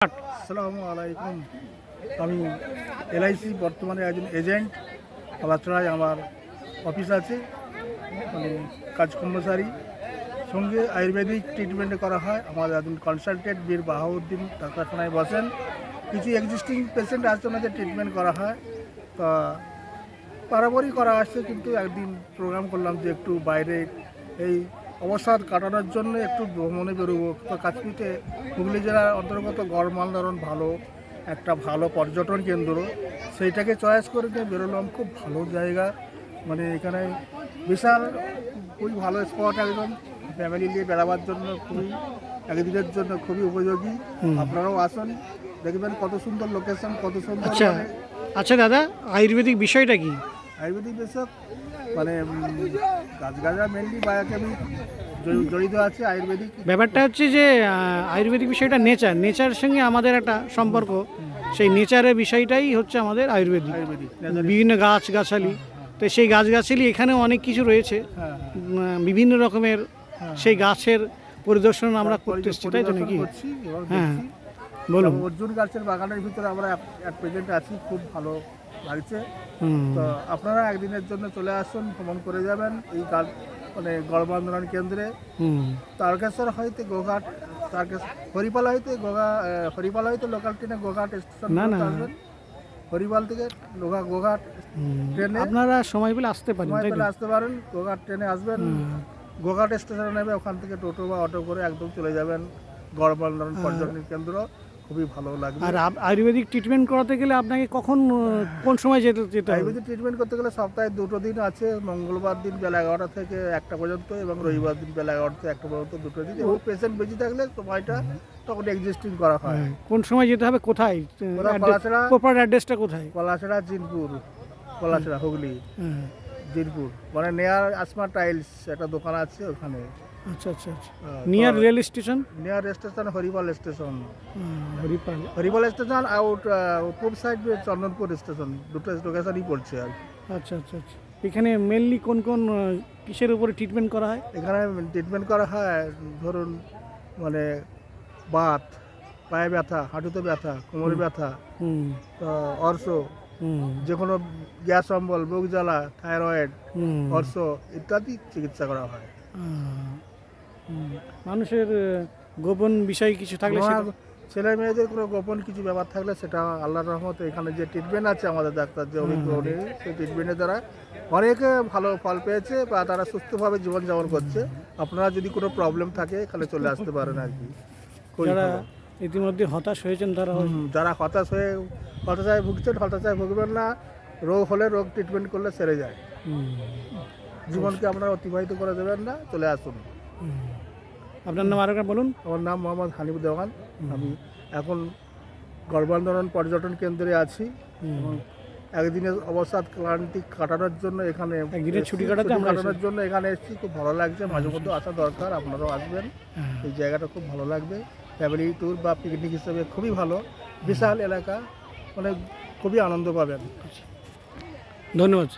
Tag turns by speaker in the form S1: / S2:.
S1: আসসালামু আলাইকুম। আমি এলআইসি বর্তমানে একজন এজেন্ট। আলাচড়ায় আমার অফিস আছে, মানে কাজ কর্মচারী। সঙ্গে আয়ুর্বেদিক ট্রিটমেন্ট করা হয়। আমার একজন কনসালটেন্ট বীর বাহাউদ্দিন ডাক্তারখানায় বসেন। কিছু এক্সিস্টিং পেশেন্ট আছে, ওনাদের ট্রিটমেন্ট করা হয়। তা বরাবরই করা আসছে, কিন্তু একদিন প্রোগ্রাম করলাম যে একটু বাইরে এই অবসাদ কাটানোর জন্য একটু ভ্রমণে বেরোবো। তো কাশ্মীরে হুগলি জেলার অন্তর্গত গড়মালদারণ একটা ভালো পর্যটন কেন্দ্র, সেইটাকে চয়েস করে নিয়ে বেরোলাম। খুব ভালো জায়গা, মানে এখানে বিশাল খুবই ভালো স্পট, একদম ফ্যামিলি নিয়ে বেড়াবার জন্য একদিনের জন্য খুবই উপযোগী। আপনারাও আসুন, দেখবেন কত সুন্দর লোকেশন, কত সুন্দর।
S2: আচ্ছা দাদা, আয়ুর্বেদিক বিষয়টা কি?
S1: আয়ুর্বেদিক বিষয় মানে গাছগাছরা মেনলি বায়োকেমিক জড়িত আছে। আয়ুর্বেদিক
S2: ব্যাপারটা হচ্ছে যে আয়ুর্বেদিক বিষয়টা নেচারের সঙ্গে আমাদের একটা সম্পর্ক। সেই নেচারের বিষয়টাই হচ্ছে আমাদের আয়ুর্বেদিক। বিভিন্ন গাছগাছালি, তো সেই গাছগাছালি এখানেও অনেক কিছু রয়েছে। বিভিন্ন রকমের সেই গাছের পরিদর্শন আমরা করতে এসেছি, তাই তো নাকি? হ্যাঁ, বলুন।
S1: অর্জুন গাছের বাগানের ভিতরে আমরা এক প্রেজেন্ট আছি, খুব ভালো লাগছে। তো আপনারা একদিনের জন্য চলে আসুন, ভ্রমণ করে যাবেন এই মানে গড়বন্ধন কেন্দ্রে। তারকেশ্বর হইতে গোঘাট, হরিপাল হইতে লোকাল ট্রেনে গোঘাট স্টেশন আসবেন। হরিপাল থেকে গোঘাট ট্রেনে
S2: আপনারা সময় পেলে আসতে পারেন,
S1: গোঘাট ট্রেনে আসবেন, গোঘাট স্টেশনে নেবে, ওখান থেকে টোটো বা অটো করে একদম চলে যাবেন গড়বন্ধন পর্যটন কেন্দ্র। খুবই ভালো লাগবে।
S2: আর আয়ুর্বেদিক ট্রিটমেন্ট করাতে গেলে আপনাকে কোন সময় যেতে হবে?
S1: আয়ুর্বেদিক ট্রিটমেন্ট করতে গেলে সপ্তাহে 2 দিন আছে, মঙ্গলবার দিন বেলা 11টা থেকে 1টা পর্যন্ত, এবং রবিবার দিন বেলা 11টা থেকে 1টা পর্যন্ত, 2 দিন। এবং পেশেন্ট বেশি থাকলে সময়টা তখন এক্সিস্টিং করা হয়।
S2: কোন সময় যেতে হবে, কোথায়? প্রপার অ্যাড্রেসটা কোথায়?
S1: কলাছড়া জিনপুর, কলাছড়া হুগলি জিনপুর, মানে নেয়ার আসমা টাইলস একটা দোকান আছে ওখানে।
S2: আচ্ছা আচ্ছা আচ্ছা। Near rail station?
S1: Near station Haripal station. Haripal station out পূর্ব সাইড চন্দনপুর স্টেশন, দুটো লোকেশনই পড়ছে আর।
S2: আচ্ছা আচ্ছা আচ্ছা। এখানে মেনলি কোন কিসের উপরে ট্রিটমেন্ট করা হয়?
S1: এখানে ট্রিটমেন্ট করা হয়, ধরুন মানে বাত, পায়ে ব্যথা, হাঁটুতে ব্যথা, কোমরে ব্যথা, অর্শ, যে কোনো গ্যাস অম্বল, বুক জ্বালা, থাইরয়েড, অর্শ ইত্যাদি চিকিৎসা করা হয়।
S2: মানুষের গোপন বিষয় কিছু থাকলে,
S1: ছেলে মেয়েদের কোনো গোপন কিছু ব্যাপার থাকলে সেটা আল্লাহর রহমতে এখানে যে ট্রিটমেন্ট আছে আমাদের ডাক্তার যে অভিজ্ঞ, সেই ট্রিটমেন্টের দ্বারা অনেকে ভালো ফল পেয়েছে বা তারা সুস্থভাবে জীবনযাপন করছে। আপনারা যদি কোনো প্রবলেম থাকে এখানে চলে আসতে পারেন আর কি।
S2: যারা ইতিমধ্যে হতাশ হয়েছেন,
S1: যারা হতাশায় ভুগছেন, হতাশায় ভুগবেন না। রোগ হলে রোগ ট্রিটমেন্ট করলে সেরে যায়। জীবনকে আপনারা অতিবাহিত করে দেবেন না, চলে আসুন।
S2: আপনার নাম আরেকবার বলুন।
S1: আমার নাম মোহাম্মদ হানিফ দেওয়ান। আমি এখন গড়বন্ধন পর্যটন কেন্দ্রে আছি, এবং একদিনের অবসাদ ক্লান্তি কাটানোর জন্য এখানে
S2: ছুটি কাটানোর
S1: জন্য এখানে এসেছি। খুব ভালো লাগছে, মাঝে মধ্যে আসা দরকার। আপনারাও আসবেন, এই জায়গাটা খুব ভালো লাগবে। ফ্যামিলি ট্যুর বা পিকনিক হিসেবে খুবই ভালো, বিশাল এলাকা, মানে খুবই আনন্দ পাবেন।
S2: ধন্যবাদ।